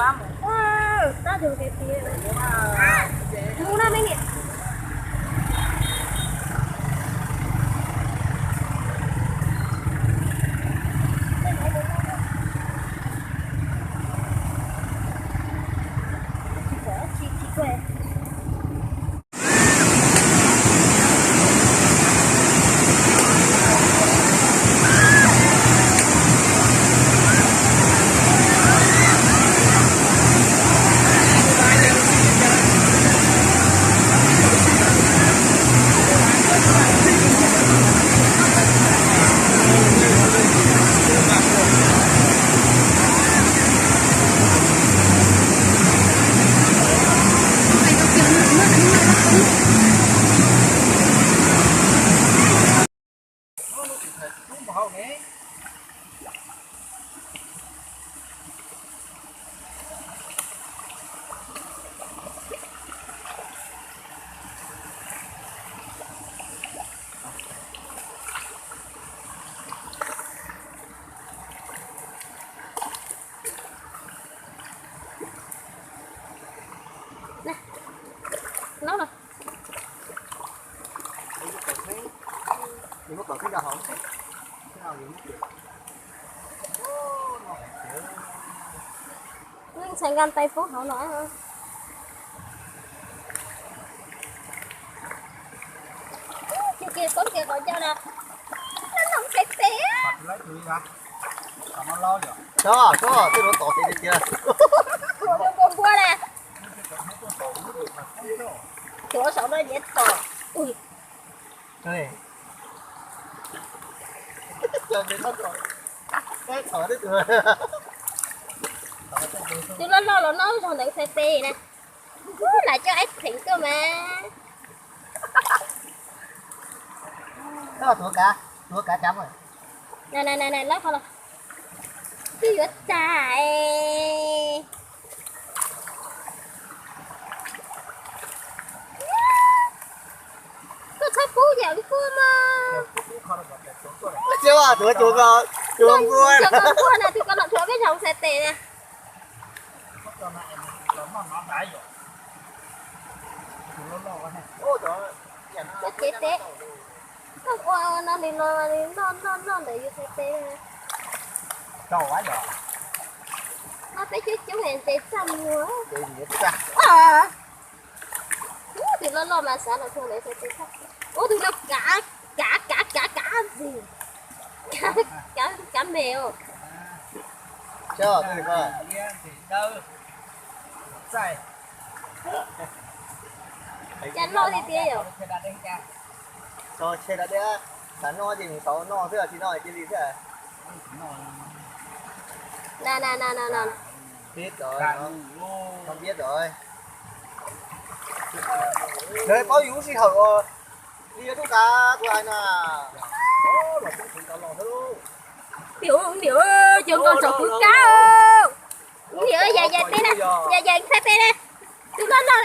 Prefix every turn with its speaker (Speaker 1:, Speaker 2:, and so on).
Speaker 1: Đó thường kịp thì mua nó mấy nghìn. Chị quê. Nè, nấu rồi.
Speaker 2: Đừng có còn cái nào không? Cái nào gì mất được?
Speaker 1: Nó sang gan tay phố hậu nổi hả? Chị kia con kia gọi cho nè. Nó không sạch sẽ.
Speaker 2: Lấy tụi ra. Còn nó lo rồi. Đó, cái nó tọt đi chưa?
Speaker 1: Con qua nè. Chỗ sổ nó dễ tỏ. Ui.
Speaker 2: Đây. Làm gì hết rồi. Cái thở đấy rồi.
Speaker 1: Tôi lo là nó còn đang xe tê nè. Là cho ếch thịnh cơ mà.
Speaker 2: Đó là tụi cá chấm rồi.
Speaker 1: Nè, lát thôi. Cái gì trời. Có sao cú vào cái cua mà.
Speaker 2: Chưa à, tụi chuột rồi. Chuột cua.
Speaker 1: Chuột con cua nè, thì con lợn chuột cái dòng xe tê nè. Cái chế tế. Con qua nó đi nó để vô xe tê nè.
Speaker 2: Trâu quá rồi.
Speaker 1: Nó phải chú hẹn tê xăm nữa.
Speaker 2: Cái gì vậy?
Speaker 1: Thì nó mà xã là không để xe tê khác. Ủa thì nó cả gì? Cả mèo.
Speaker 2: Chưa, cái gì cơ?
Speaker 1: Chán lo đi tia rồi.
Speaker 2: Rồi, xe đã đĩa. Sản no thì mình xấu no thế là chỉ nói cái gì thế à?
Speaker 1: Nè.
Speaker 2: Biết rồi, không biết rồi. Đấy, có yếu gì hở đi cho cá của anh à. Đó là cũng phải lo thế luôn.
Speaker 1: Điệu trường con sổ cá ơi. Điệu dạ tê nè. Dạ xe tê nè. Tôi lên rồi.